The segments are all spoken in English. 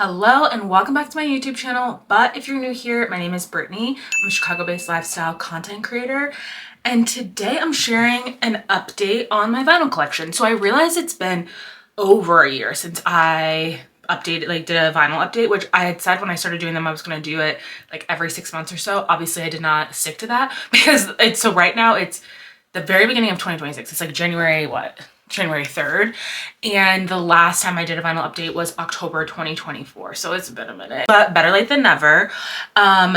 Hello and welcome back to my YouTube channel. But if you're new here, my name is Brittany. I'm a Chicago-based lifestyle content creator. And today I'm sharing an update on my vinyl collection. So I realized it's been over a year since I did a vinyl update, which I had said when I started doing them, I was going to do it like every 6 months or so. Obviously I did not stick to that because so right now it's the very beginning of 2026. It's like January 3rd, and the last time I did a vinyl update was October 2024, so it's been a minute, but better late than never.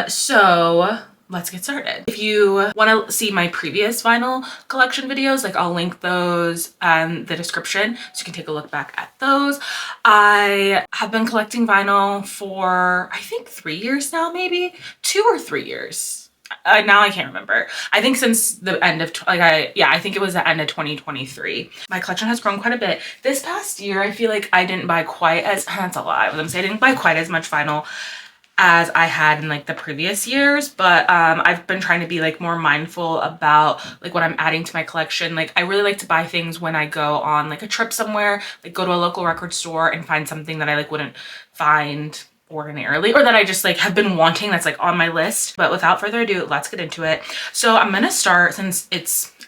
So let's get started. If you want to see my previous vinyl collection videos, like I'll link those in the description so you can take a look back at those. I have been collecting vinyl for I think 3 years now, maybe 2 or 3 years. Now I can't remember. I think since the end of, I think it was the end of 2023. My collection has grown quite a bit. This past year, I feel like I didn't buy quite as, that's a lie. I was gonna say I didn't buy quite as much vinyl as I had in like the previous years, but I've been trying to be like more mindful about like what I'm adding to my collection. Like I really like to buy things when I go on like a trip somewhere, like go to a local record store and find something that I like wouldn't find ordinarily, or that I just like have been wanting that's like on my list. But without further ado, let's get into it. So I'm gonna start, since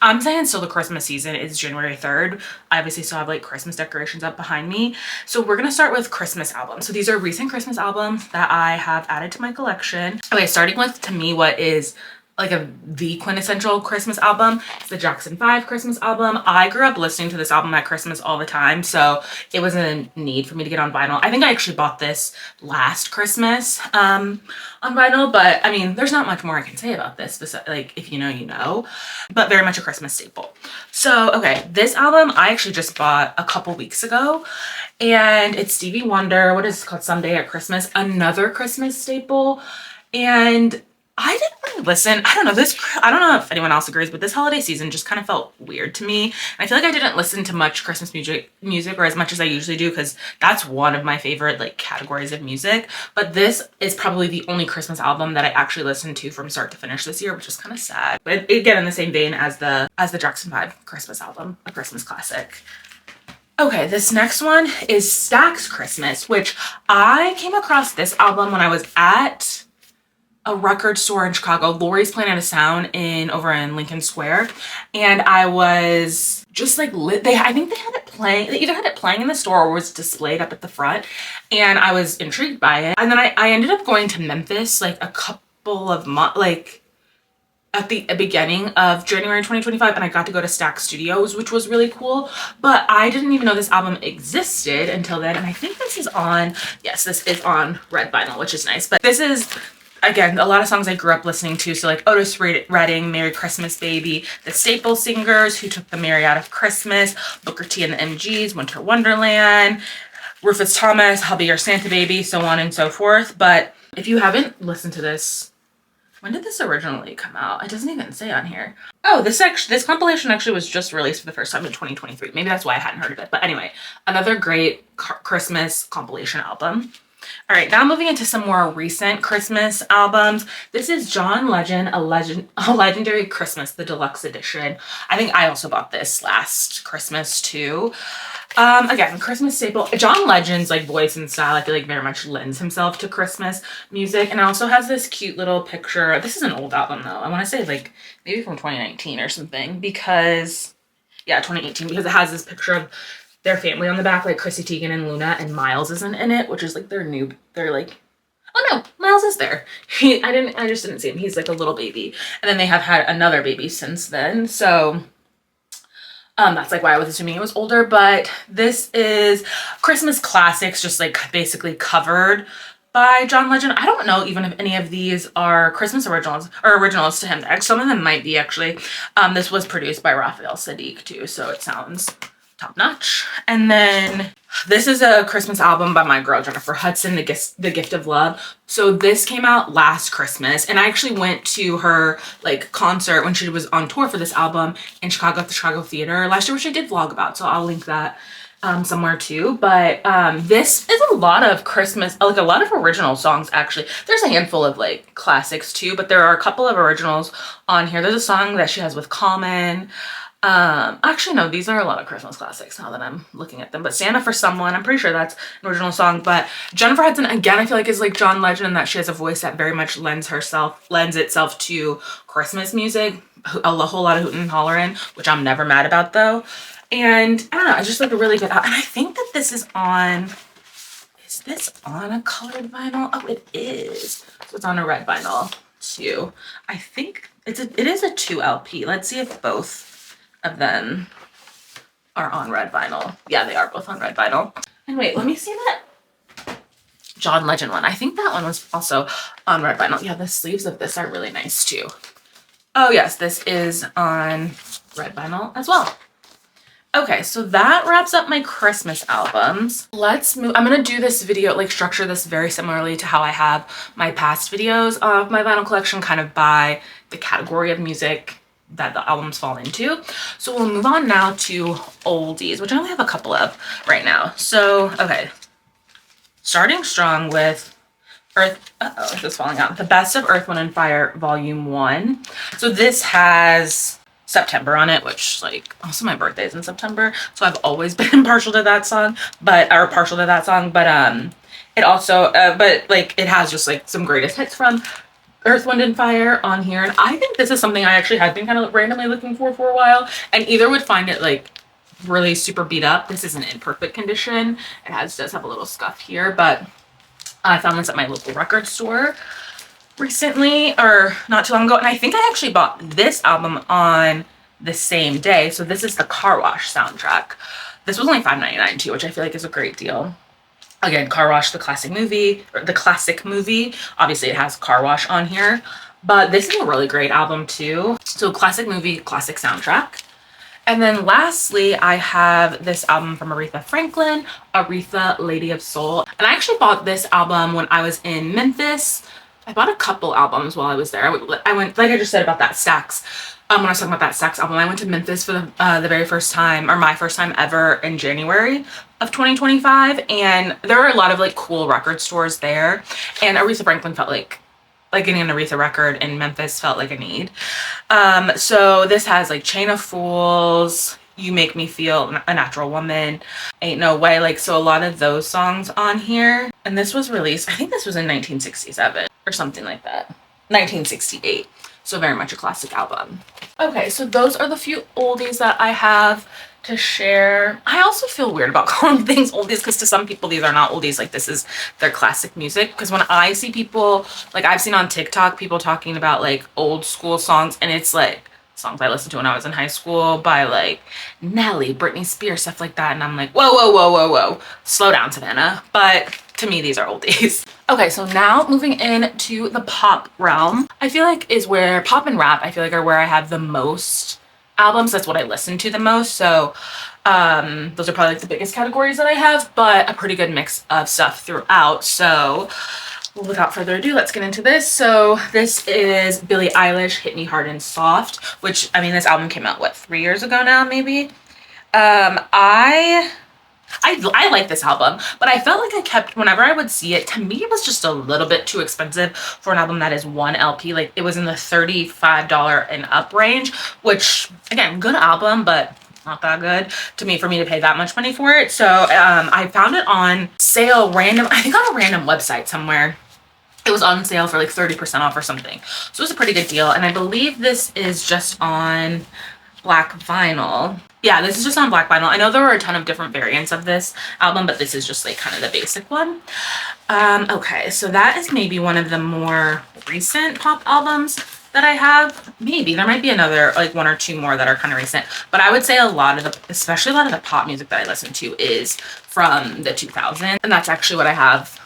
I'm saying still the Christmas season is January 3rd. I obviously still have like Christmas decorations up behind me. So we're gonna start with Christmas albums. So these are recent Christmas albums that I have added to my collection. Okay, starting with, to me, what is like the quintessential Christmas album. It's the Jackson 5 Christmas album. I grew up listening to this album at Christmas all the time, so it was a need for me to get on vinyl. I think I actually bought this last Christmas on vinyl, but I mean, there's not much more I can say about this, like if you know, you know, but very much a Christmas staple. So, okay, this album I actually just bought a couple weeks ago, and it's Stevie Wonder. What is it called? Someday at Christmas, another Christmas staple. And I didn't really listen. I don't know if anyone else agrees, but this holiday season just kind of felt weird to me. I feel like I didn't listen to much Christmas music or as much as I usually do, because that's one of my favorite like categories of music. But this is probably the only Christmas album that I actually listened to from start to finish this year, which is kind of sad. But again, in the same vein as the Jackson 5 Christmas album, a Christmas classic. Okay, this next one is Stax Christmas, which I came across this album when I was at a record store in Chicago. Lori's Planet of Sound over in Lincoln Square, and I was just like I think they had it playing. They either had it playing in the store or was displayed up at the front, and I was intrigued by it. And then I ended up going to Memphis like a couple of months, like at the beginning of January 2025, and I got to go to Stax Studios, which was really cool. But I didn't even know this album existed until then, and I think this is on on red vinyl, which is nice. But this is, again, a lot of songs I grew up listening to. So like Otis Redding, Merry Christmas Baby, the Staple Singers, Who Took the Merry Out of Christmas, Booker T and the MGs, Winter Wonderland, Rufus Thomas, I'll Be Your Santa Baby, so on and so forth. But if you haven't listened to this, when did this originally come out? It doesn't even say on here. Oh, this compilation actually was just released for the first time in 2023. Maybe that's why I hadn't heard of it. But anyway, another great Christmas compilation album. All right, now moving into some more recent Christmas albums. This is John Legend, a Legendary Christmas, the deluxe edition. I think I also bought this last Christmas too. Again, Christmas staple. John Legend's like voice and style, I feel like very much lends himself to Christmas music, and it also has this cute little picture. This is an old album though. I want to say like maybe from 2019 or something, because yeah, 2018, because it has this picture of their family on the back, like Chrissy Teigen and Luna, and Miles isn't in it, which is like they're like, oh no, Miles is there. I just didn't see him. He's like a little baby. And then they have had another baby since then. So that's like why I was assuming it was older. But this is Christmas classics, just like basically covered by John Legend. I don't know even if any of these are Christmas originals or originals to him. Some of them might be actually. This was produced by Raphael Saadiq too, so it sounds top notch. And then this is a Christmas album by my girl Jennifer Hudson, The Gift of Love. So this came out last Christmas, and I actually went to her like concert when she was on tour for this album in Chicago at the Chicago Theater last year, which I did vlog about, so I'll link that somewhere too. But this is a lot of Christmas, like a lot of original songs actually. There's a handful of like classics too, but there are a couple of originals on here. There's a song that she has with Common. Actually no, these are a lot of Christmas classics now that I'm looking at them, but Santa for Someone, I'm pretty sure that's an original song. But Jennifer Hudson, again, I feel like is like John Legend in that she has a voice that very much lends itself to Christmas music, a whole lot of hootin' and hollering, which I'm never mad about though. And I don't know, I just like a really good, and I think that this is this on a colored vinyl? Oh, it is. So it's on a red vinyl too. I think it is a 2 LP. Let's see if both of them are on red vinyl. Yeah, they are both on red vinyl. And wait, let me see that John Legend one. I think that one was also on red vinyl. Yeah, the sleeves of this are really nice too. Oh yes, this is on red vinyl as well. Okay, so that wraps up my Christmas albums. Let's move. I'm gonna do this video, like structure this very similarly to how I have my past videos of my vinyl collection, kind of by the category of music that the albums fall into. So we'll move on now to oldies, which I only have a couple of right now. So, okay, starting strong with Earth is falling out. The Best of Earth, Wind & Fire, Volume 1. So this has September on it, which like also my birthday is in September, so I've always been partial to that song, but it also but like it has just like some greatest hits from Earth, Wind & Fire on here. And I think this is something I actually had been kind of randomly looking for a while, and either would find it like really super beat up. This isn't in perfect condition. It does have a little scuff here, but I found this at my local record store recently, or not too long ago, and I think I actually bought this album on the same day. So this is the Car Wash soundtrack. This was only $5.99 too, which I feel like is a great deal. Again, Car Wash, the classic movie. Obviously it has Car Wash on here, but this is a really great album too. So classic movie, classic soundtrack. And then lastly, I have this album from Aretha Franklin, Aretha, Lady of Soul. And I actually bought this album when I was in Memphis. I bought a couple albums while I was there. I went, like I just said about that Stax, when I was talking about that Stax album, I went to Memphis for the very first time, or my first time ever, in January of 2025. And there were a lot of like cool record stores there. And Aretha Franklin felt like getting an Aretha record in Memphis felt like a need. So this has like Chain of Fools, You Make Me Feel a Natural Woman, Ain't No Way, like, so a lot of those songs on here. And this was released, I think this was in 1967 or something like that. 1968. So very much a classic album. Okay, so those are the few oldies that I have to share. I also feel weird about calling things oldies because to some people these are not oldies, like this is their classic music. Because when I see people, like I've seen on TikTok people talking about like old school songs, and it's like songs I listened to when I was in high school by like Nelly, Britney Spears, stuff like that, and I'm like, whoa, whoa, whoa, whoa, whoa, slow down, Savannah. But to me these are oldies. Okay, so now moving into the pop realm, I feel like is where pop and rap I feel like are where I have the most albums. That's what I listen to the most. So those are probably like the biggest categories that I have, but a pretty good mix of stuff throughout. So without further ado, let's get into this. So this is Billie Eilish, Hit Me Hard and Soft, which, I mean, this album came out, what, 3 years ago now, maybe? I like this album, but I felt like whenever I would see it, to me it was just a little bit too expensive for an album that is 1 LP. Like it was in the $35 and up range, which again, good album, but not that good to me for me to pay that much money for it. So I found it on sale I think on a random website somewhere. It was on sale for like 30% off or something. So it was a pretty good deal. And I believe this is just on black vinyl. Yeah, this is just on black vinyl. I know there were a ton of different variants of this album, but this is just like kind of the basic one. Okay, so that is maybe one of the more recent pop albums that I have. Maybe there might be another, like 1 or 2 more that are kind of recent, but I would say especially a lot of the pop music that I listen to is from the 2000s, and that's actually what I have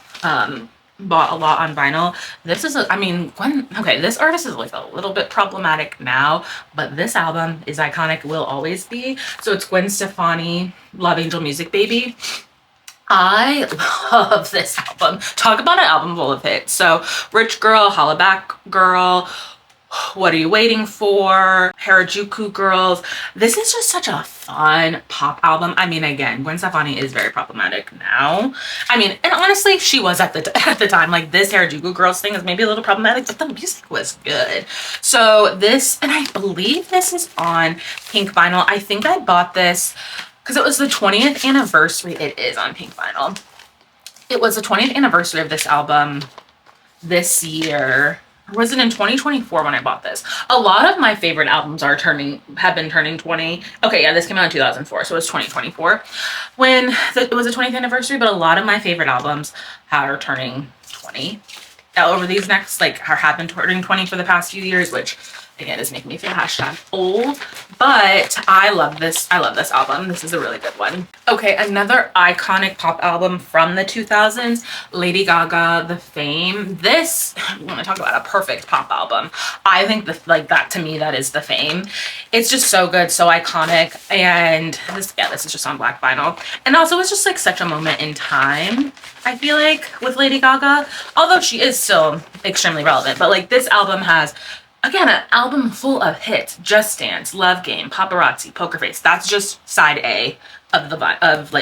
bought a lot on vinyl. This is this artist is like a little bit problematic now, but this album is iconic, will always be. So it's Gwen Stefani, Love Angel Music Baby. I love this album. Talk about an album full of hits. So Rich Girl, Holla Back Girl, What Are You Waiting For, Harajuku Girls. This is just such a fun pop album. I mean, again, Gwen Stefani is very problematic now. I mean, and honestly, she was at the time. Like, this Harajuku Girls thing is maybe a little problematic, but the music was good. So this, and I believe this is on pink vinyl. I think I bought this because it was the 20th anniversary. It is on pink vinyl. It was the 20th anniversary of this album this year. Or was it in 2024 when I bought this? A lot of my favorite albums have been turning 20. Okay, yeah, this came out in 2004, so it was 2024 when it was the 20th anniversary, but a lot of my favorite albums are turning 20 over these next, like, have been turning 20 for the past few years, which again is making me feel #old, but I love this album. This is a really good one. Okay, another iconic pop album from the 2000s, Lady Gaga, The Fame. This, you want to talk about a perfect pop album. I think that to me, that is The Fame. It's just so good, so iconic, and this is just on black vinyl. And also it's just like such a moment in time, I feel like, with Lady Gaga, although she is still extremely relevant, but like this album has, again, an album full of hits. Just Dance, Love Game, Paparazzi, Poker Face. That's just side A of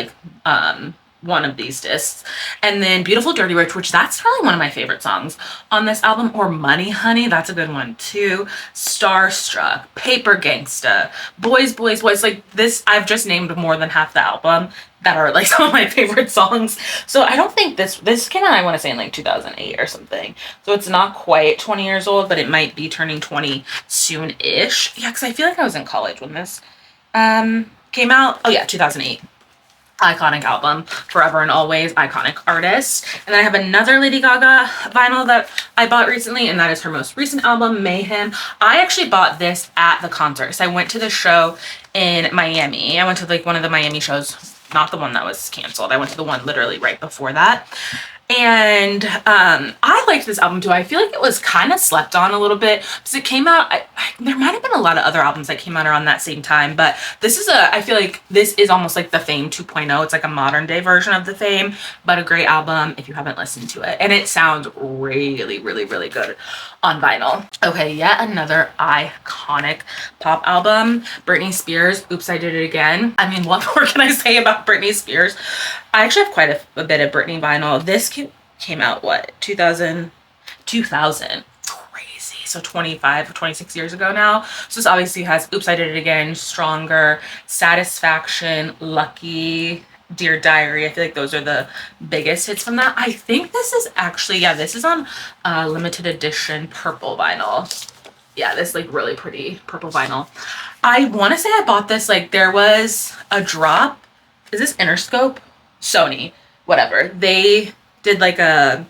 one of these discs. And then Beautiful Dirty Rich, which that's probably one of my favorite songs on this album. Or Money Honey, that's a good one too. Starstruck, Paper Gangsta, Boys, Boys, Boys. Like this, I've just named more than half the album that are like some of my favorite songs. So I don't think this came out, I want to say, in like 2008 or something. So it's not quite 20 years old, but it might be turning 20 soon-ish. Yeah, because I feel like I was in college when this came out. Oh yeah, 2008. Iconic album, forever and always, iconic artist. And then I have another Lady Gaga vinyl that I bought recently, and that is her most recent album, Mayhem. I actually bought this at the concert. So I went to the show in Miami. I went to like one of the Miami shows, not the one that was canceled. I went to the one literally right before that. And I liked this album too. I feel like it was kind of slept on a little bit because it came out, there might have been a lot of other albums that came out around that same time, but this is I feel like this is almost like The Fame 2.0. It's like a modern day version of The Fame, but a great album if you haven't listened to it. And it sounds really, really, really good on vinyl. Okay, yet another iconic pop album, Britney Spears, Oops, I Did It Again. I mean, what more can I say about Britney Spears? I actually have quite a bit of Britney vinyl. This came out, what, 2000? Crazy. So 25 or 26 years ago now. So this obviously has Oops, I Did It Again, Stronger, Satisfaction, Lucky, Dear Diary. I feel like those are the biggest hits from that. I think this is actually, yeah, this is on limited edition purple vinyl. Yeah, this like really pretty purple vinyl. I want to say I bought this, like there was a drop. Is this Interscope? Sony, whatever. They did like a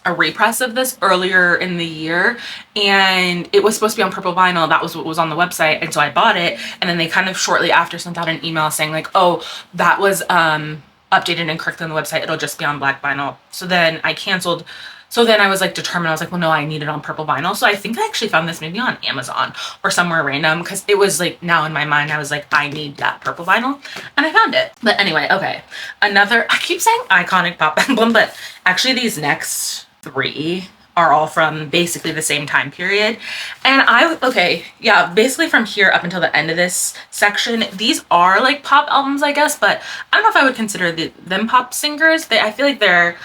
repress of this earlier in the year, and it was supposed to be on purple vinyl. That was what was on the website, and so I bought it. And then they kind of shortly after sent out an email saying like, oh, that was updated incorrectly on the website. It'll just be on black vinyl. So then I canceled. So then I was like determined. I was like, well, no, I need it on purple vinyl. So I think I actually found this maybe on Amazon or somewhere random, because it was like, now in my mind, I was like, I need that purple vinyl, and I found it. But anyway, okay. Another, I keep saying iconic pop album, but actually these next three are all from basically the same time period. And okay, yeah, basically from here up until the end of this section, these are like pop albums, I guess, but I don't know if I would consider them pop singers. I feel like they're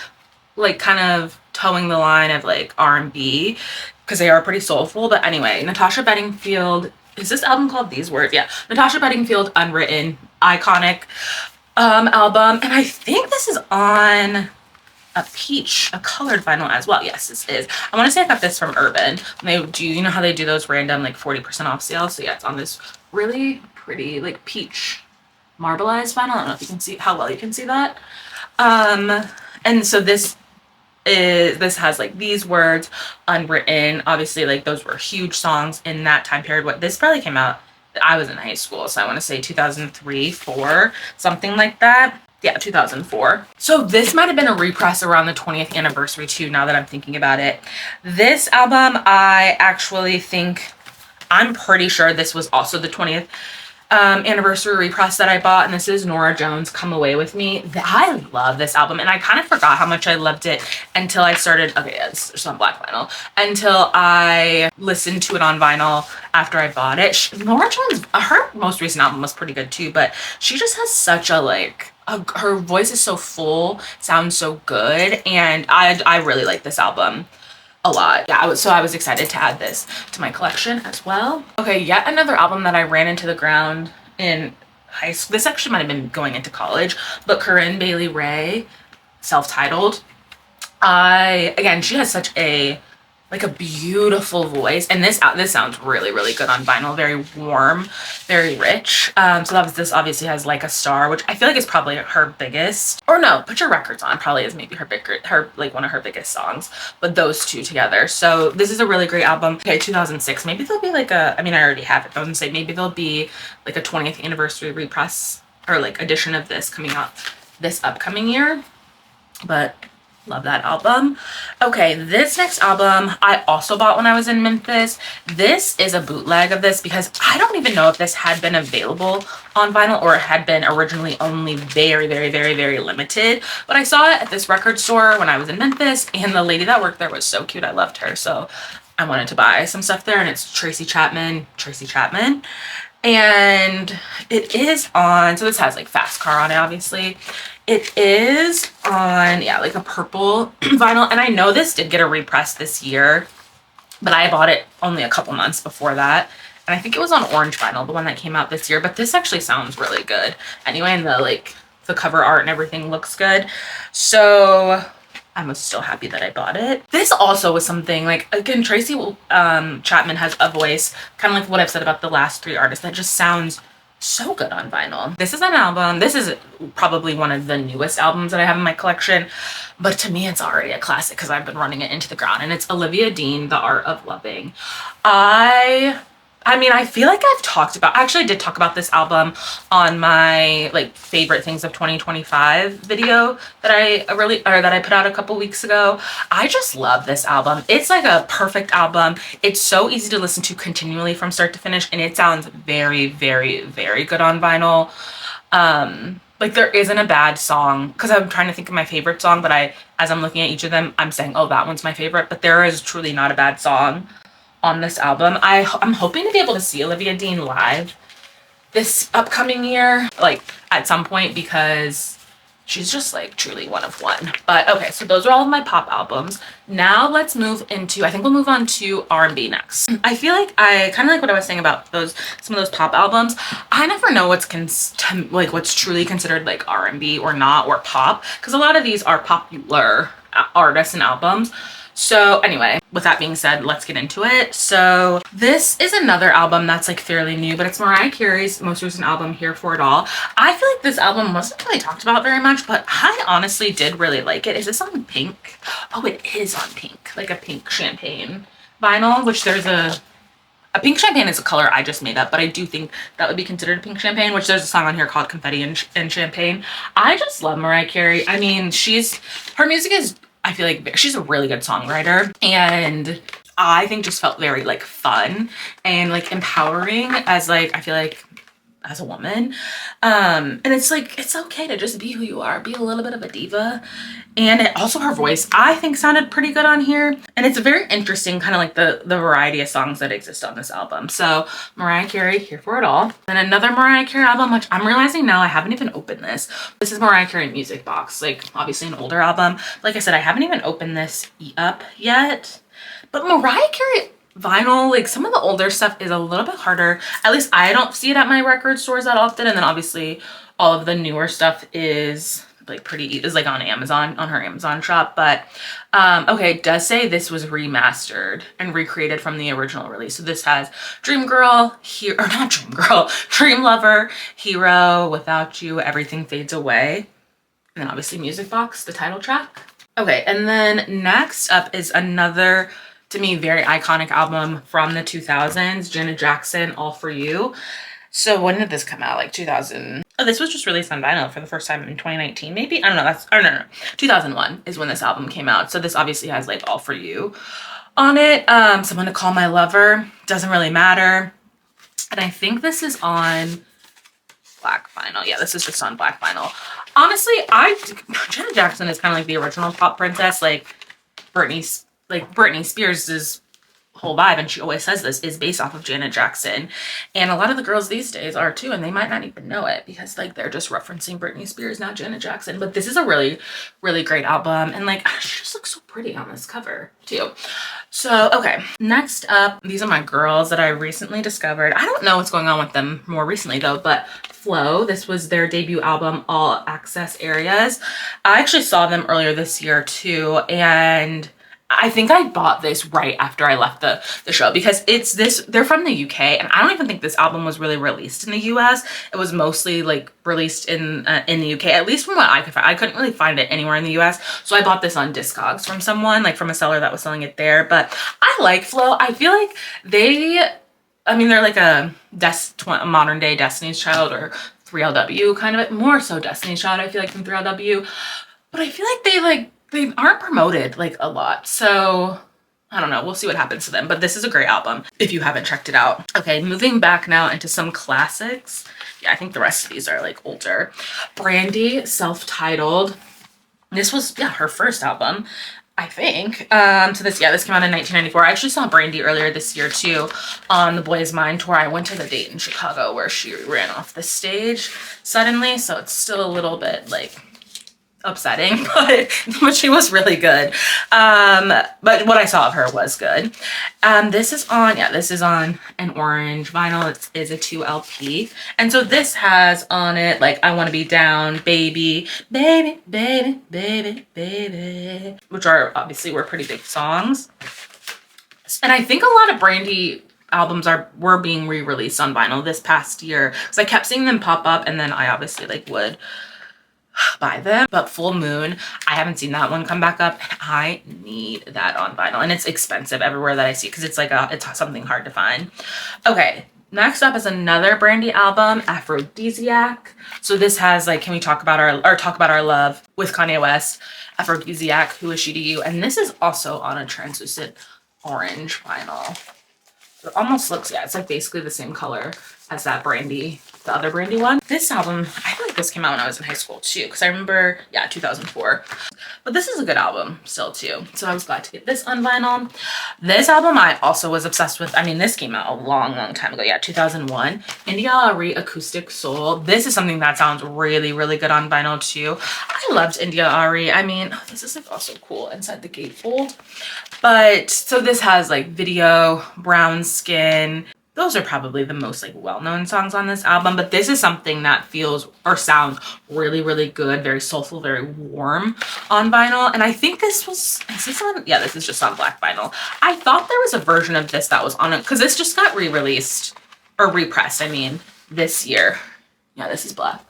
like kind of towing the line of like R&B, because they are pretty soulful. But anyway, Natasha Bedingfield, is this album called These Words? Yeah, Natasha Bedingfield, Unwritten, iconic album. And I think this is on a peach, a colored vinyl as well. Yes, this is. I want to say I got this from Urban. They do, you know how they do those random like 40% off sales? So yeah, it's on this really pretty like peach marbleized vinyl. I don't know if you can see how well you can see that. And so this has like These Words, Unwritten. Obviously, like those were huge songs in that time period. What this probably came out, I was in high school, so I want to say 2003, 4, something like that. Yeah, 2004. So this might have been a repress around the 20th anniversary too, now that I'm thinking about it. This album, I actually think, I'm pretty sure this was also the 20th anniversary repress that I bought, and this is Norah Jones' Come Away With Me. I love this album, and I kind of forgot how much I loved it until I started, okay, it's just on black vinyl, until I listened to it on vinyl after I bought it. Norah Jones, her most recent album was pretty good too, but she just has such a her voice is so full, sounds so good, and I really like this album a lot. Yeah, I was excited to add this to my collection as well. Okay, yet another album that I ran into the ground in high school. This actually might have been going into college, but Corinne Bailey Rae, self-titled. Again, she has such a beautiful voice, and this sounds really, really good on vinyl. Very warm, very rich. So this obviously has Like a Star, which I feel like is probably her biggest, or no, Put Your Records On probably is maybe one of her biggest songs, but those two together. So this is a really great album. Okay, 2006, maybe there'll be I mean, I already have it, but I was gonna say maybe there'll be like a 20th anniversary repress or edition of this coming out this upcoming year, but love that album. Okay, this next album I also bought when I was in Memphis. This is a bootleg of this because I don't even know if this had been available on vinyl or it had been originally only very, very, very, very limited. But I saw it at this record store when I was in Memphis, and the lady that worked there was so cute. I loved her. So I wanted to buy some stuff there, and it's Tracy Chapman. And it is on, so this has Fast Car on it, obviously. It is on, yeah, a purple vinyl. And I know this did get a repress this year, but I bought it only a couple months before that. And I think it was on orange vinyl, the one that came out this year. But this actually sounds really good. Anyway, and the cover art and everything looks good. So I'm still happy that I bought it. This also was something, again, Tracy Chapman has a voice, kind of like what I've said about the last three artists, that just sounds so good on vinyl. This is an album, this is probably one of the newest albums that I have in my collection, but to me it's already a classic because I've been running it into the ground, and it's Olivia Dean, The Art of Loving. I mean, I feel like I actually did talk about this album on my favorite things of 2025 video that I put out a couple weeks ago. I just love this album. It's a perfect album. It's so easy to listen to continually from start to finish, and it sounds very, very, very good on vinyl. There isn't a bad song, because I'm trying to think of my favorite song, but as I'm looking at each of them, I'm saying, oh, that one's my favorite, but there is truly not a bad song on this album. I'm hoping to be able to see Olivia Dean live this upcoming year, at some point, because she's just truly one of one. But okay, so those are all of my pop albums. Now let's move into, I think we'll move on to R&B next. I feel like I kind of like what I was saying about some of those pop albums. I never know what's truly considered R&B or not, or pop, because a lot of these are popular artists and albums. So anyway, with that being said, let's get into it. So this is another album that's fairly new, but it's Mariah Carey's most recent album, Here For It All. I feel like this album wasn't really talked about very much, but I honestly did really like it. Is this on pink? Oh, it is on pink, a pink champagne vinyl, which there's a pink champagne is a color I just made up, but I do think that would be considered a pink champagne, which there's a song on here called Confetti and Champagne. I just love Mariah Carey. I mean, her music is, I feel like she's a really good songwriter, and I think just felt very fun and empowering as I feel like as a woman. And it's it's okay to just be who you are, be a little bit of a diva. And also her voice, I think, sounded pretty good on here. And it's very interesting, kind of the variety of songs that exist on this album. So Mariah Carey, Here For It All. Then another Mariah Carey album, which I'm realizing now I haven't even opened this. This is Mariah Carey Music Box, obviously an older album. Like I said, I haven't even opened this up yet. But Mariah Carey vinyl, some of the older stuff is a little bit harder. At least I don't see it at my record stores that often. And then obviously all of the newer stuff is on Amazon, on her Amazon shop. But okay, it does say this was remastered and recreated from the original release. So this has Dream Girl, Dream Lover, Hero, Without You, Everything Fades Away. And then obviously Music Box, the title track. Okay, and then next up is another, to me, very iconic album from the 2000s, Janet Jackson, All For You. So when did this come out? 2000. Oh, this was just released on vinyl for the first time in 2019, maybe? I don't know. No. 2001 is when this album came out. So this obviously has All For You on it. Someone to Call My Lover, doesn't really matter. And I think this is on black vinyl. Yeah, this is just on black vinyl. Honestly, Janet Jackson is kind of like the original pop princess. Like Britney Spears' whole vibe, and she always says this, is based off of Janet Jackson. And a lot of the girls these days are too, and they might not even know it because like they're just referencing Britney Spears, not Janet Jackson. But this is a really, really great album, and like she just looks so pretty on this cover too. So okay, next up, these are my girls that I recently discovered. I don't know what's going on with them more recently though, but Flow, this was their debut album, All Access Areas. I actually saw them earlier this year too, and I think I bought this right after I left the show because they're from the UK, and I don't even think this album was really released in the US. It was mostly like released in the UK, at least from what I could find. I couldn't really find it anywhere in the US. So I bought this on Discogs from someone, like from a seller that was selling it there. But I like Flow. I feel like they're like a modern day Destiny's Child or 3LW, kind of more so Destiny's Child, I feel like, than 3LW. But I feel like they aren't promoted like a lot, so I don't know, we'll see what happens to them. But this is a great album if you haven't checked it out. Okay, moving back now into some classics. Yeah, I think the rest of these are like older. Brandy, self-titled. This was, yeah, her first album, I think. So this came out in 1994. I actually saw Brandy earlier this year too on the Boys Mind tour. I went to the date in Chicago where she ran off the stage suddenly, so it's still a little bit like upsetting, but she was really good. But what I saw of her was good. This is on an orange vinyl. It is a 2 LP, and so this has on it like I Want to Be Down, Baby, Baby, Baby, Baby, Baby, which were pretty big songs. And I think a lot of Brandy albums were being re-released on vinyl this past year because I kept seeing them pop up, and then I obviously like would buy them. But Full Moon, I haven't seen that one come back up, and I need that on vinyl, and it's expensive everywhere that I see because it's like it's something hard to find. Okay, next up is another Brandy album, Aphrodisiac. So this has like, can we talk about our love with Kanye West, Aphrodisiac, Who Is She to You? And this is also on a translucent orange vinyl. It almost looks, yeah, it's like basically the same color as that Brandy, the other Brandy one. This album, I feel like this came out when I was in high school too, because I remember, yeah, 2004. But this is a good album still too, so I was glad to get this on vinyl. This album I also was obsessed with. I mean, this came out a long, long time ago. Yeah, 2001. India Arie, Acoustic Soul. This is something that sounds really, really good on vinyl too. I loved India Arie. I mean, this is like also cool inside the gatefold. But so this has like Video, Brown Skin. Those are probably the most like well-known songs on this album, but this is something that feels or sounds really, really good, very soulful, very warm on vinyl. And I think is this on? Yeah, this is just on black vinyl. I thought there was a version of this that was on it because this just got re-released or repressed, I mean, this year. Yeah, this is black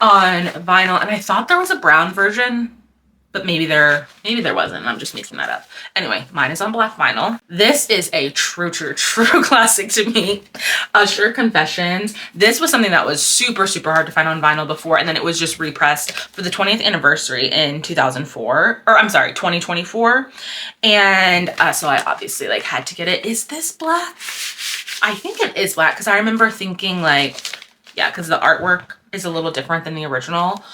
on vinyl, and I thought there was a brown version, but maybe there wasn't. I'm just making that up. Anyway, mine is on black vinyl. This is a true classic to me. Usher, Confessions. This was something that was super, super hard to find on vinyl before, and then it was just repressed for the 20th anniversary in 2024. And so I obviously like had to get it. Is this black? I think it is black because I remember thinking like, yeah, because the artwork is a little different than the original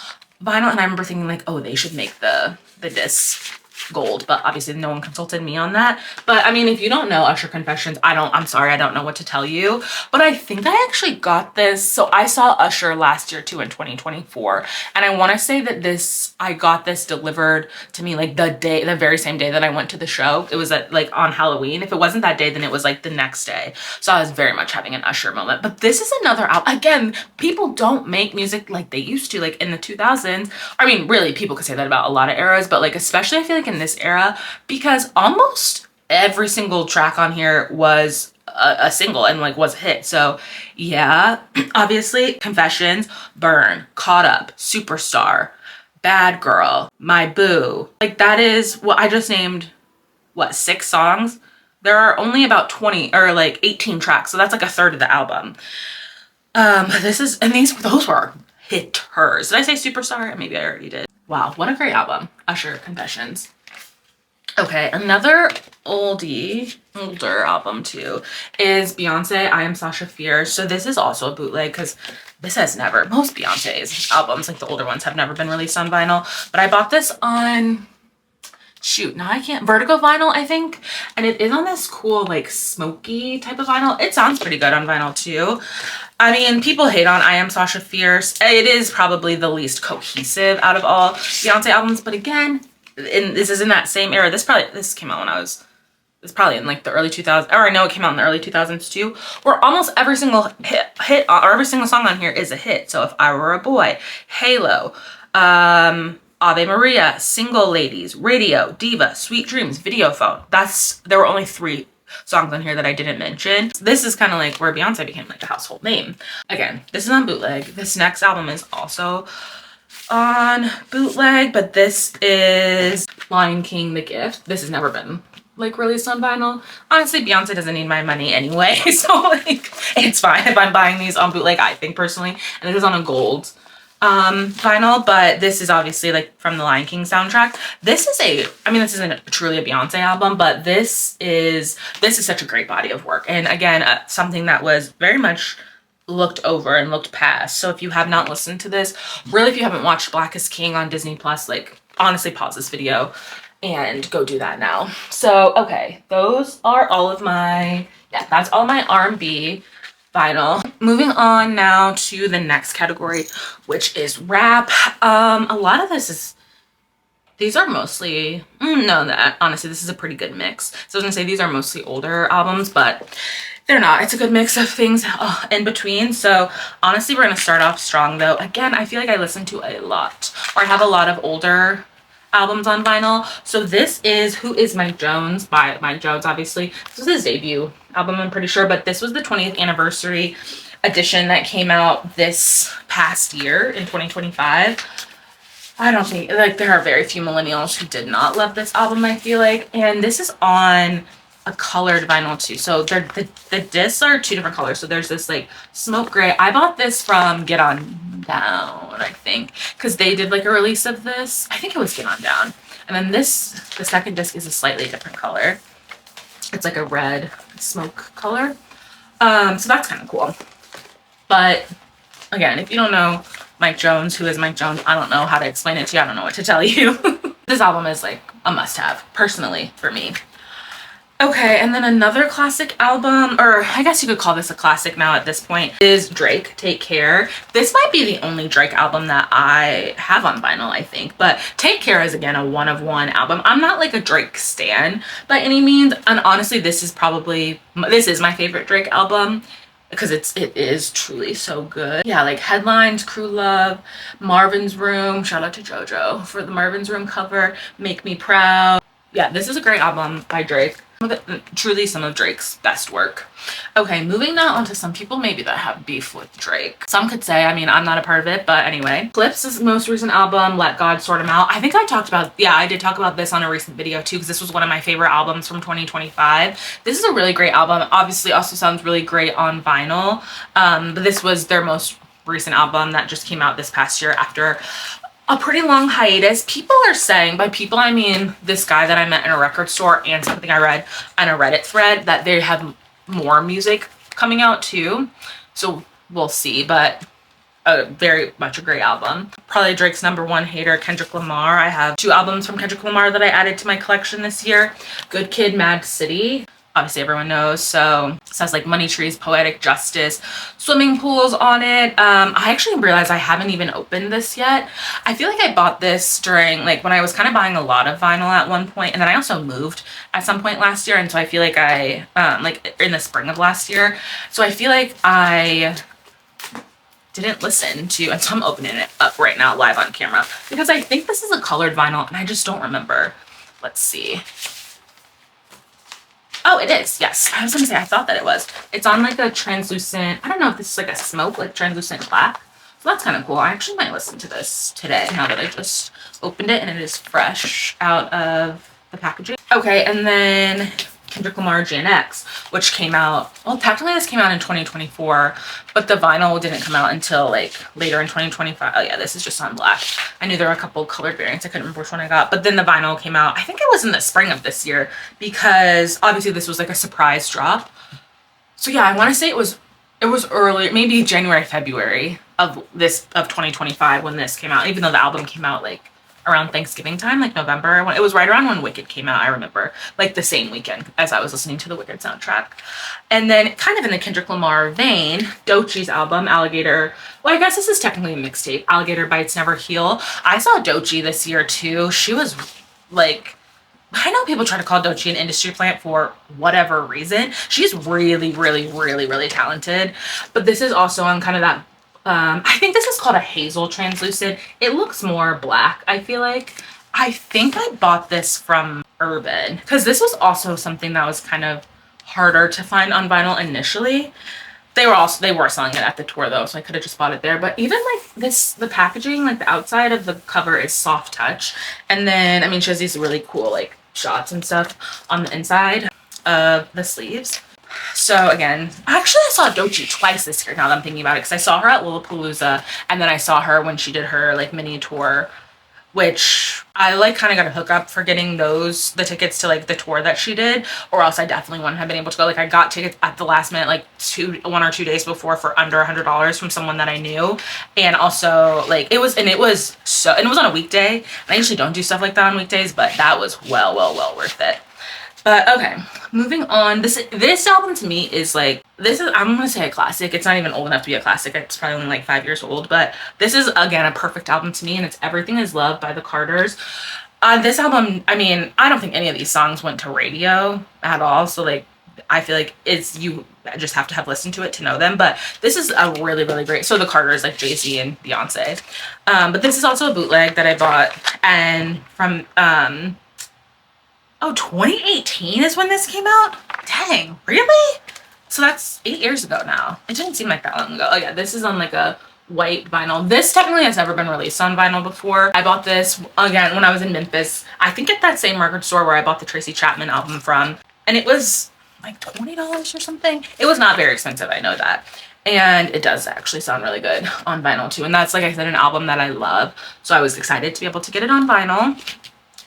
vinyl, and I remember thinking like, oh, they should make the disc gold, but obviously no one consulted me on that. But I mean, if you don't know Usher Confessions, I'm sorry, I don't know what to tell you, but I think I actually got this. So I saw Usher last year too in 2024, and I want to say that I got this delivered to me like the very same day that I went to the show. It was like on Halloween. If it wasn't that day, then it was like the next day. So I was very much having an Usher moment. But this is another album. Again, people don't make music like they used to, like in the 2000s. I mean, really, people could say that about a lot of eras, but like especially I feel like in this era, because almost every single track on here was a single and like was a hit. So yeah, obviously Confessions, Burn, Caught Up, Superstar, Bad Girl, My Boo. Like that is what I just named, 6 songs? There are only about 20 or like 18 tracks, so that's like a third of the album. Those were hitters. Did I say Superstar? Maybe I already did. Wow, what a great album. Usher, Confessions. Okay, another older album too is Beyonce, I Am Sasha Fierce. So this is also a bootleg because this has never, most Beyonce's albums, like the older ones, have never been released on vinyl. But I bought this on, shoot, now I can't, Vertigo vinyl, I think. And it is on this cool, like, smoky type of vinyl. It sounds pretty good on vinyl, too. I mean, people hate on I Am Sasha Fierce. It is probably the least cohesive out of all Beyonce albums. But again, this is in that same era. This came out when it's probably in like the early 2000s, or I know it came out in the early 2000s too, where almost every single hit or every single song on here is a hit. So If I Were a Boy, Halo, Ave Maria, Single Ladies, Radio, Diva, Sweet Dreams, Videophone. There were only 3 songs on here that I didn't mention. So this is kind of like where Beyonce became like a household name. Again, this is on bootleg. This next album is also on bootleg, but this is Lion King, The Gift. This has never been like released on vinyl. Honestly, Beyonce doesn't need my money anyway, so like it's fine if I'm buying these on bootleg, I think personally. And it is on a gold vinyl, but this is obviously like from the Lion King soundtrack. This isn't truly a Beyonce album, but this is such a great body of work. And again, something that was very much looked over and looked past. So if you have not listened to this, really, if you haven't watched Black is King on Disney Plus, like honestly pause this video and go do that now. So, okay, those are all of my, that's all my R&B vinyl. Moving on now to the next category, which is rap. A lot of these are mostly, honestly, this is a pretty good mix. So I was gonna say these are mostly older albums, but they're not. It's a good mix of things in between. So honestly, we're gonna start off strong though. Again, I feel like I listen to a lot, or I have a lot of older albums on vinyl. So this is Who Is Mike Jones by Mike Jones, obviously. This was his debut album, I'm pretty sure, but this was the 20th anniversary edition that came out this past year in 2025. I don't think, like, there are very few millennials who did not love this album, I feel like. And this is on a colored vinyl too. So the discs are 2 different colors. So there's this like smoke gray. I bought this from Get On Down, I think, because they did like a release of this. I think it was Get On Down. And then the second disc is a slightly different color. It's like a red smoke color. So that's kind of cool. But again, if you don't know Mike Jones, Who Is Mike Jones, I don't know how to explain it to you. I don't know what to tell you. This album is like a must-have, personally, for me. Okay, and then another classic album, or I guess you could call this a classic now at this point, is Drake, Take Care. This might be the only Drake album that I have on vinyl, I think. But Take Care is, again, a one-of-one album. I'm not like a Drake stan by any means. And honestly, this is my favorite Drake album, because it is truly so good. Yeah, like Headlines, Crew Love, Marvin's Room. Shout out to JoJo for the Marvin's Room cover. Make Me Proud. Yeah, this is a great album by Drake. Truly some of Drake's best work. Okay, moving now on to some people maybe that have beef with Drake. Some could say, I mean, I'm not a part of it, but anyway. Clips' most recent album, Let God Sort 'Em Out. I think I did talk about this on a recent video too, because this was one of my favorite albums from 2025. This is a really great album. Obviously also sounds really great on vinyl, but this was their most recent album that just came out this past year after a pretty long hiatus. People are saying, by people I mean this guy that I met in a record store and something I read on a Reddit thread, that they have more music coming out too. So we'll see, but very much a great album. Probably Drake's #1 hater, Kendrick Lamar. I have 2 albums from Kendrick Lamar that I added to my collection this year. Good Kid, Mad City. Obviously everyone knows. So it says like Money Trees, Poetic Justice, Swimming Pools on it. I actually realized I haven't even opened this yet. I feel like I bought this during like when I was kind of buying a lot of vinyl at one point, and then I also moved at some point last year, and so I feel like I like in the spring of last year. So I feel like I didn't listen to, and so I'm opening it up right now live on camera because I think this is a colored vinyl and I just don't remember. Let's see. Oh, it is. Yes. I was going to say, I thought that it was. It's on like a translucent, I don't know if this is like a smoke, like translucent black. So that's kind of cool. I actually might listen to this today now that I just opened it and it is fresh out of the packaging. Okay, and then Kendrick Lamar, Gen X, which came out, well, technically this came out in 2024, but the vinyl didn't come out until like later in 2025. Oh yeah, this is just on black. I knew there were a couple colored variants. I couldn't remember which one I got, but then the vinyl came out, I think it was in the spring of this year, because obviously this was like a surprise drop. So yeah, I want to say it was early, maybe January, February of 2025 when this came out, even though the album came out like around Thanksgiving time, like November. When it was right around when Wicked came out, I remember, like the same weekend as I was listening to the Wicked soundtrack. And then kind of in the Kendrick Lamar vein, Doechii's album, Alligator. Well, I guess this is technically a mixtape, Alligator Bites Never Heal. I saw Doechii this year too. She was like, I know people try to call Doechii an industry plant for whatever reason. She's really, really, really, really talented. But this is also on kind of that, I think this is called a hazel translucent. It looks more black, I feel like. I think I bought this from Urban because this was also something that was kind of harder to find on vinyl initially. They were selling it at the tour though, so I could have just bought it there. But even like this, the packaging, like the outside of the cover is soft touch. And then, I mean, she has these really cool like shots and stuff on the inside of the sleeves. So again, actually I saw Doechii twice this year now that I'm thinking about it, because I saw her at Lollapalooza and then I saw her when she did her like mini tour, which I like kind of got a hookup for getting the tickets to like the tour that she did, or else I definitely wouldn't have been able to go. Like I got tickets at the last minute, like 1 or 2 days before for under $100 from someone that I knew. And also like it was on a weekday, and I usually don't do stuff like that on weekdays, but that was well worth it. But okay, moving on. This album to me is like, I'm gonna say a classic. It's not even old enough to be a classic. It's probably only like 5 years old, but this is again a perfect album to me, and it's Everything Is Love by the Carters. This album, I mean, I don't think any of these songs went to radio at all, so like I feel like you just have to have listened to it to know them. But this is a really, really great. So the Carters, like Jay-Z and Beyonce. But this is also a bootleg that I bought, and from 2018 is when this came out? Dang, really? So that's 8 years ago now. It didn't seem like that long ago. Oh yeah, this is on like a white vinyl. This technically has never been released on vinyl before. I bought this, again, when I was in Memphis, I think at that same record store where I bought the Tracy Chapman album from. And it was like $20 or something. It was not very expensive, I know that. And it does actually sound really good on vinyl too. And that's, like I said, an album that I love. So I was excited to be able to get it on vinyl.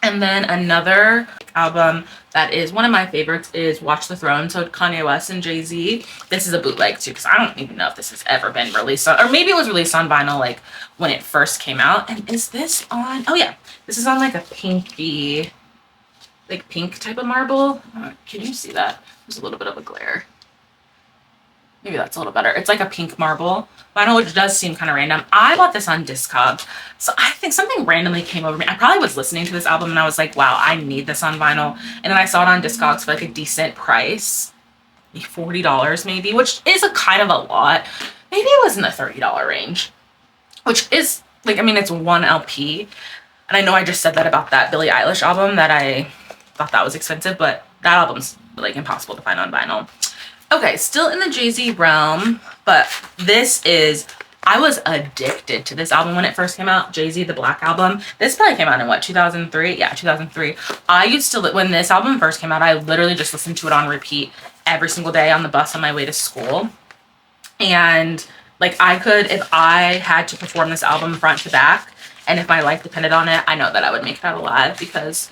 And then another album that is one of my favorites is Watch the Throne. So Kanye West and Jay-Z. This is a bootleg too, because I don't even know if this has ever been released on, or maybe it was released on vinyl like when it first came out. And is this on, oh yeah, this is on like a pinky, like pink type of marble. Can you see that? There's a little bit of a glare. Maybe that's a little better. It's like a pink marble vinyl, which does seem kind of random. I bought this on Discogs. So I think something randomly came over me. I probably was listening to this album and I was like, wow, I need this on vinyl. And then I saw it on Discogs for like a decent price, maybe $40 maybe, which is a kind of a lot. Maybe it was in the $30 range, which is like, I mean, it's one LP. And I know I just said that about that Billie Eilish album, that I thought that was expensive, but that album's like impossible to find on vinyl. Okay, still in the Jay-Z realm, but this is, I was addicted to this album when it first came out, Jay-Z, the Black Album. This probably came out in what, 2003? Yeah, 2003. I used to, when this album first came out, I literally just listened to it on repeat every single day on the bus on my way to school. And like I could, if I had to perform this album front to back, and if my life depended on it, I know that I would make it out alive because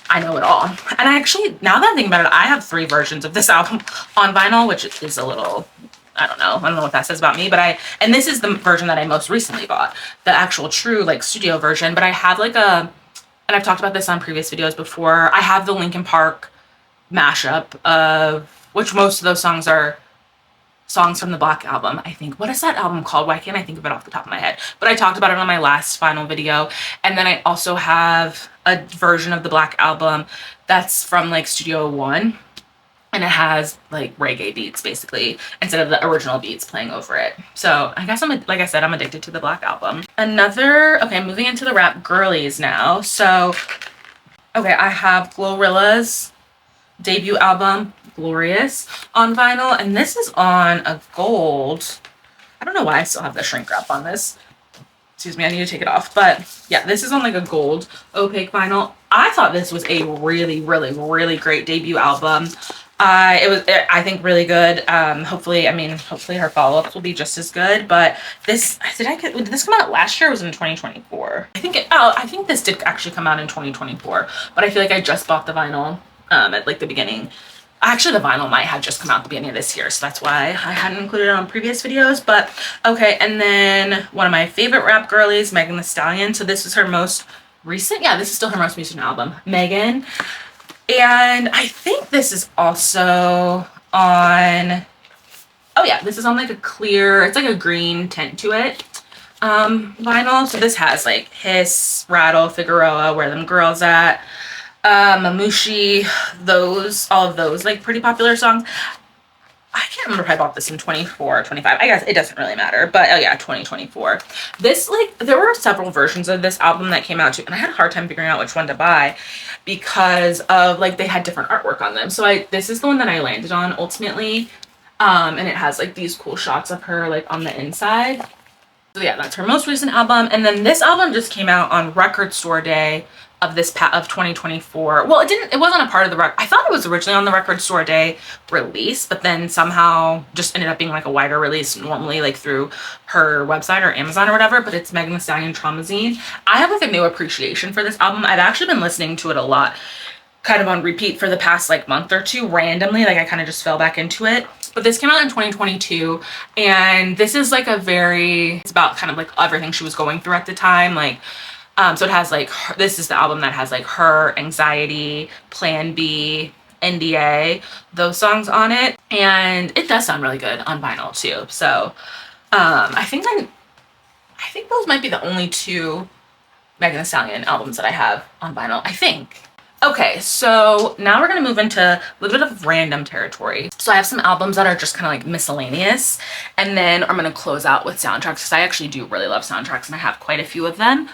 I know it all. And I actually, now that I'm thinking about it, I have 3 versions of this album on vinyl, which is a little, I don't know what that says about me, but and this is the version that I most recently bought, the actual true like studio version. But I have like and I've talked about this on previous videos before, I have the Linkin Park mashup of, which most of those songs are songs from the Black Album, I think. What is that album called? Why can't I think of it off the top of my head? But I talked about it on my last final video. And then I also have a version of the Black Album that's from like Studio One. And it has like reggae beats basically, instead of the original beats playing over it. So I guess like I said, I'm addicted to the Black Album. Okay, moving into the rap girlies now. So, okay, I have Glorilla's debut album, Glorious, on vinyl, and this is on a gold. I don't know why I still have the shrink wrap on this. Excuse me, I need to take it off. But yeah, this is on like a gold opaque vinyl. I thought this was a really, really, really great debut album. It was, I think, really good. Hopefully her follow-ups will be just as good. But this, did this come out last year or was it in 2024? I think this did actually come out in 2024. But I feel like I just bought the vinyl at like the beginning. Actually, the vinyl might have just come out at the beginning of this year, so that's why I hadn't included it on previous videos. But okay, and then one of my favorite rap girlies, Megan Thee Stallion. So this is her most recent, yeah, this is still her most recent album, Megan. And I think this is also on, oh yeah, this is on like a clear, it's like a green tint to it, vinyl. So this has like Hiss, Rattle, Figueroa, Where Them Girls At, Mamushi, those, all of those like pretty popular songs. I can't remember if I bought this in 24 or 25. I guess it doesn't really matter, but oh yeah, 2024. This, like, there were several versions of this album that came out too, and I had a hard time figuring out which one to buy because of, like, they had different artwork on them. So this is the one that I landed on ultimately, and it has like these cool shots of her like on the inside. So yeah, that's her most recent album. And then this album just came out on Record Store Day of 2024. Well, it wasn't a part of the I thought it was originally on the Record Store Day release, but then somehow just ended up being like a wider release normally like through her website or Amazon or whatever. But it's Megan Thee Stallion Traumazine. I have like a new appreciation for this album. I've actually been listening to it a lot, kind of on repeat for the past like month or two randomly. Like I kind of just fell back into it. But this came out in 2022, and this is like it's about kind of like everything she was going through at the time. Like, so it has like, this is the album that has like Her, Anxiety, Plan B, NDA, those songs on it. And it does sound really good on vinyl too. So, I think those might be the only two Megan Thee Stallion albums that I have on vinyl, I think. Okay, so now we're gonna move into a little bit of random territory. So I have some albums that are just kind of like miscellaneous, and then I'm gonna close out with soundtracks because I actually do really love soundtracks and I have quite a few of them.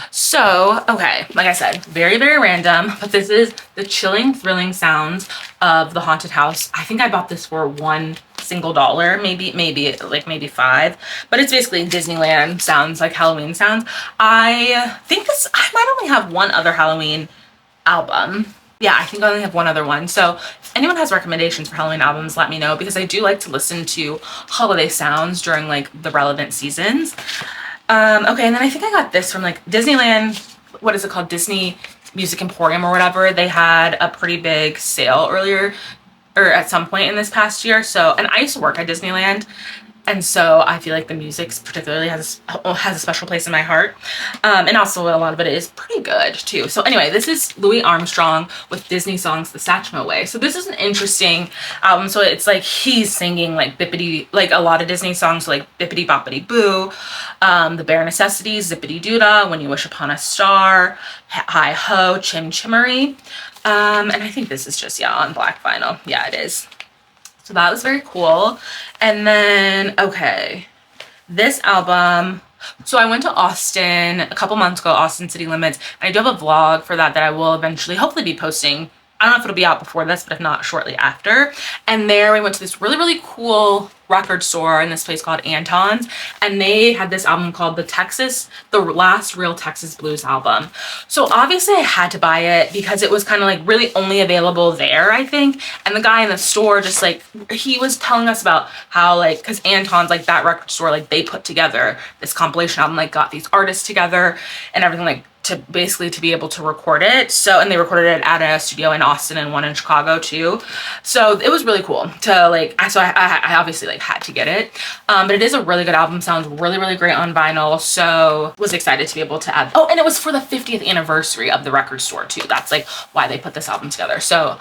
So, okay, like I said, very, very random, but this is the chilling, thrilling sounds of the haunted house. I think I bought this for $1 single, maybe $5, but it's basically Disneyland sounds, like Halloween sounds. I might only have one other Halloween album. Yeah, I think I only have one other one. So if anyone has recommendations for Halloween albums, let me know, because I do like to listen to holiday sounds during like the relevant seasons. Okay, and then I think I got this from like Disneyland, what is it called? Disney Music Emporium or whatever. They had a pretty big sale earlier, or at some point in this past year. So, and I used to work at Disneyland, and so I feel like the music particularly has a special place in my heart. And also a lot of it is pretty good too. So anyway, this is Louis Armstrong with Disney songs The Satchmo Way. So this is an interesting album. So it's like he's singing like bippity, like a lot of Disney songs, like Bippity Boppity Boo, The Bare Necessities, Zippity Doodah, When You Wish Upon a Star, Hi Ho, Chim Chimmery. And I think this is just, yeah, on black vinyl. Yeah, it is. So that was very cool. And then, okay, this album. So I went to Austin a couple months ago, Austin City Limits. And I do have a vlog for that I will eventually hopefully be posting. I don't know if it'll be out before this, but if not, shortly after. And there we went to this really, really cool record store in this place called Anton's, and they had this album called the Last Real Texas Blues album. So obviously I had to buy it because it was kind of like really only available there, I think. And the guy in the store just like, he was telling us about how like, because Anton's, like that record store, like they put together this compilation album, like got these artists together and everything, like to basically to be able to record it. So, and they recorded it at a studio in Austin and one in Chicago too. So it was really cool to like, I obviously like had to get it. But it is a really good album, sounds really, really great on vinyl. So was excited to be able to add, oh, and it was for the 50th anniversary of the record store too. That's like why they put this album together. So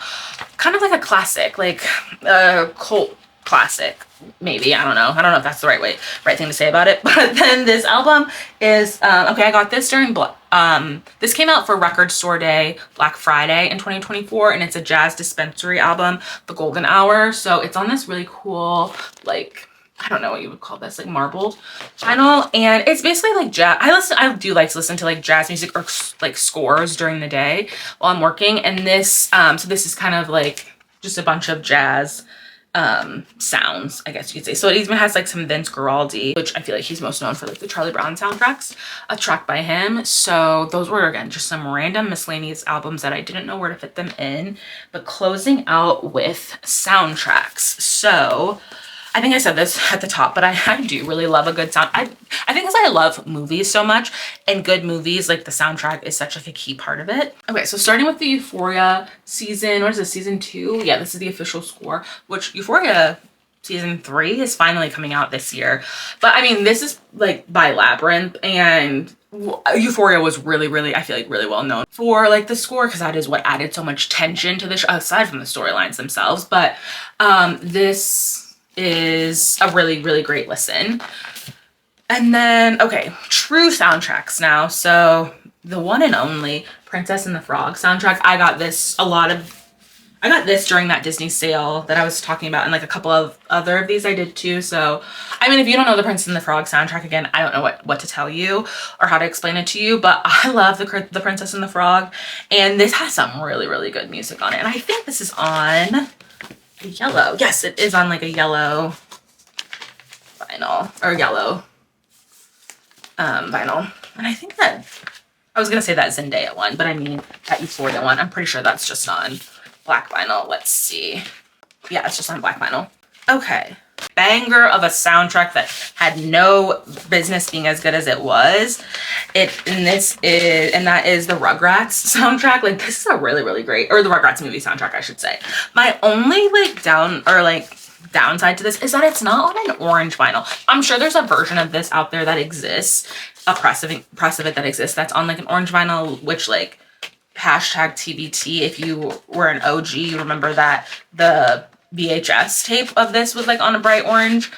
kind of like a classic, like a cult classic, maybe. I don't know if that's the right thing to say about it. But then this album is okay, I got this during this came out for Record Store Day, Black Friday in 2024, and it's a jazz dispensary album, The Golden Hour. So it's on this really cool, like, I don't know what you would call this, like marbled vinyl, and it's basically like jazz. I do like to listen to like jazz music or like scores during the day while I'm working. And this so this is kind of like just a bunch of jazz sounds, I guess you could say. So it even has like some Vince Guaraldi, which I feel like he's most known for, like the Charlie Brown soundtracks, a track by him. So those were, again, just some random miscellaneous albums that I didn't know where to fit them in, but closing out with soundtracks. So I think I said this at the top, but I do really love a good sound. I think because I love movies so much, and good movies, like the soundtrack is such like a key part of it. Okay, so starting with the Euphoria season, what is this, season 2? Yeah, this is the official score, which Euphoria season 3 is finally coming out this year. But I mean, this is like by Labyrinth, and Euphoria was really, I feel like really well known for like the score, because that is what added so much tension to the show, aside from the storylines themselves. But this is a really great listen. And then, okay, true soundtracks now. So the one and only Princess and the Frog soundtrack. I got this during that Disney sale that I was talking about, and like a couple of other of these I did too. So, I mean, if you don't know the Princess and the Frog soundtrack, again, I don't know what to tell you or how to explain it to you, but I love the Princess and the Frog, and this has some really good music on it. And I think this is on yellow. Yes, it is on like a yellow vinyl, or yellow vinyl. And I think that, I was gonna say that Zendaya one, but I mean that Euphoria one, I'm pretty sure that's just on black vinyl. Let's see. Yeah, it's just on black vinyl. Okay. Banger of a soundtrack that had no business being as good as it was. And that is the Rugrats soundtrack. Like, this is a really great, or the Rugrats movie soundtrack, I should say. My only like downside to this is that it's not on an orange vinyl. I'm sure there's a version of this out there that exists, a press of it that exists that's on like an orange vinyl, which like hashtag TBT, if you were an OG, you remember that the VHS tape of this was like on a bright orange,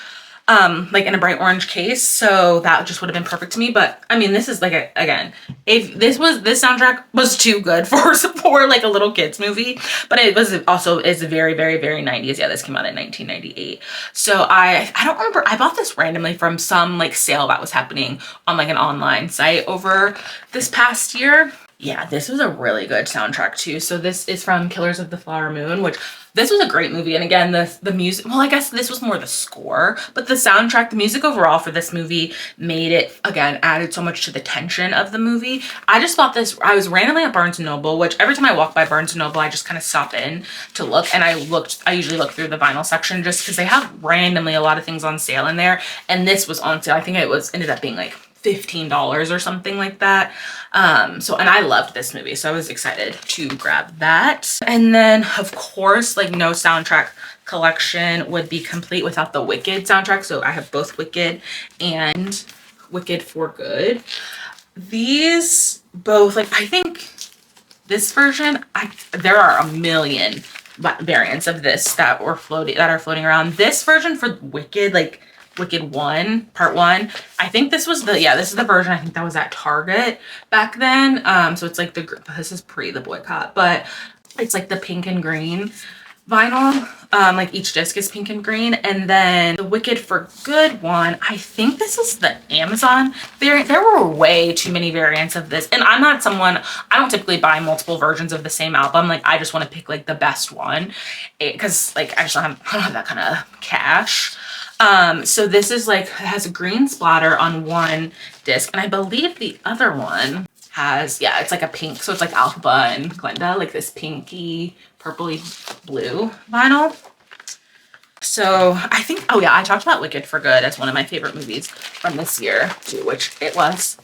like in a bright orange case. So that just would have been perfect to me. But I mean, this is like, again, if this soundtrack was too good for like a little kids movie, but it was also is very 90s. Yeah, this came out in 1998. So I don't remember, I bought this randomly from some like sale that was happening on like an online site over this past year. Yeah, this was a really good soundtrack too. So this is from Killers of the Flower Moon, which this was a great movie. And again, the music, well, I guess this was more the score, but the soundtrack, the music overall for this movie made it, again, added so much to the tension of the movie. I just bought this, I was randomly at Barnes & Noble, which every time I walk by Barnes & Noble, I just kind of stop in to look. And I usually look through the vinyl section just because they have randomly a lot of things on sale in there. And this was on sale. I think ended up being like $15 or something like that. And I loved this movie, so I was excited to grab that. And then of course, like, no soundtrack collection would be complete without the Wicked soundtrack. So I have both Wicked and Wicked for Good. These both, like, I think this version, there are a million variants of this that are floating around. This version for Wicked, like Wicked 1, part 1. I think this was this is the version I think that was at Target back then. So it's like this is pre the boycott, but it's like the pink and green vinyl. Like each disc is pink and green. And then the Wicked for Good one, I think this is the Amazon variant. There were way too many variants of this. And I'm not someone, I don't typically buy multiple versions of the same album. Like, I just want to pick like the best one, because like I don't have that kind of cash. So this is like, it has a green splatter on one disc, and I believe the other one has, yeah, it's like a pink, so it's like Alpha and Glenda, like this pinky purpley blue vinyl. So I think, oh yeah, I talked about Wicked for Good as one of my favorite movies from this year too, which it was.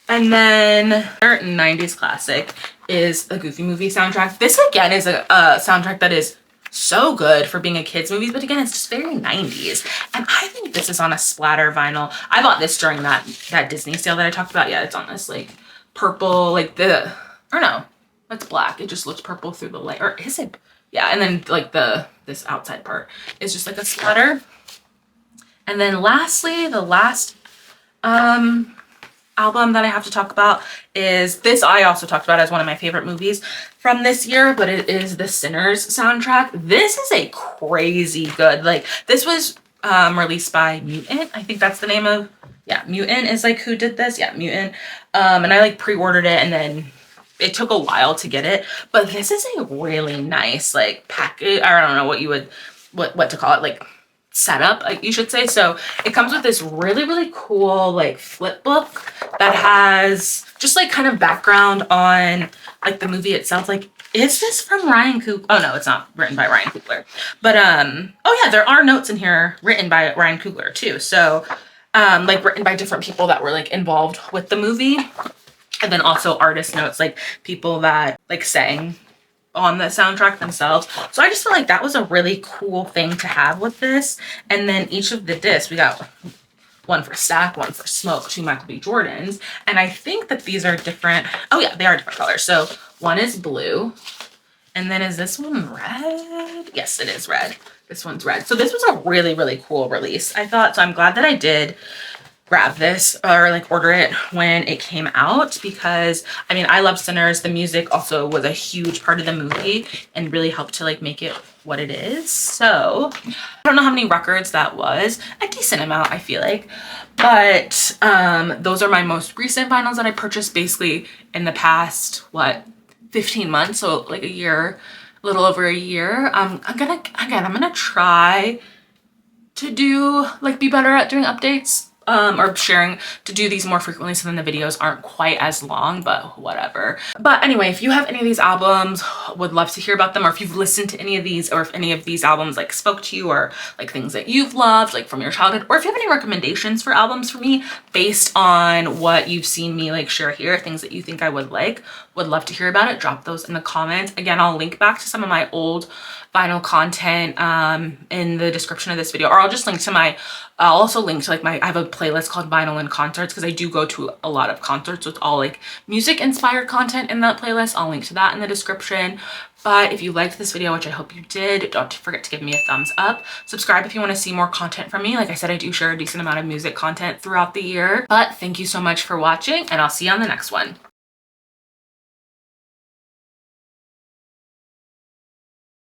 And then our 90s classic is a Goofy movie soundtrack. This again is a soundtrack that is so good for being a kids movie, but again, it's just very 90s. And I think this is on a splatter vinyl. I bought this during that Disney sale that I talked about. Yeah, it's on this like purple, like or no, that's black. It just looks purple through the light, or is it? Yeah, and then like this outside part is just like a splatter. And then lastly, the last album that I have to talk about is this. I also talked about as one of my favorite movies from this year, but it is the Sinners soundtrack. This is a crazy good, like, this was released by Mutant. I think that's the name of, yeah, Mutant is like who did this. Yeah, Mutant. And I like pre-ordered it, and then it took a while to get it, but this is a really nice like package. I don't know what you would, what to call it, like setup, like you should say. So it comes with this really, really cool like flip book that has just like kind of background on like the movie itself. Like, is this from Ryan Coogler? Oh no, it's not written by Ryan Coogler. But oh yeah, there are notes in here written by Ryan Coogler too. So like written by different people that were like involved with the movie. And then also artist notes, like people that like sang on the soundtrack themselves. So I just feel like that was a really cool thing to have with this. And then each of the discs, we got one for Stack, one for Smoke, 2 Michael B. Jordans. And I think that these are different. Oh yeah, they are different colors. So one is blue. And then is this one red? Yes, it is red. This one's red. So this was a really, really cool release, I thought. So I'm glad that I did grab this or like order it when it came out, because I mean, I love Sinners. The music also was a huge part of the movie and really helped to like make it what it is. So I don't know how many records that was, a decent amount I feel like, but those are my most recent vinyls that I purchased basically in the past, what, 15 months, so like a year, a little over a year. I'm gonna try to do like be better at doing updates or sharing, to do these more frequently so then the videos aren't quite as long, but whatever. But anyway, if you have any of these albums, would love to hear about them, or if you've listened to any of these, or if any of these albums like spoke to you, or like things that you've loved like from your childhood, or if you have any recommendations for albums for me based on what you've seen me like share here, things that you think I would like, would love to hear about it. Drop those in the comments. Again, I'll link back to some of my old vinyl content in the description of this video, or I'll just link to my, I'll also link to like I have a playlist called Vinyl and Concerts, because I do go to a lot of concerts with all like music inspired content in that playlist. I'll link to that in the description. But if you liked this video, which I hope you did, don't forget to give me a thumbs up. Subscribe if you want to see more content from me. Like I said, I do share a decent amount of music content throughout the year. But thank you so much for watching, and I'll see you on the next one.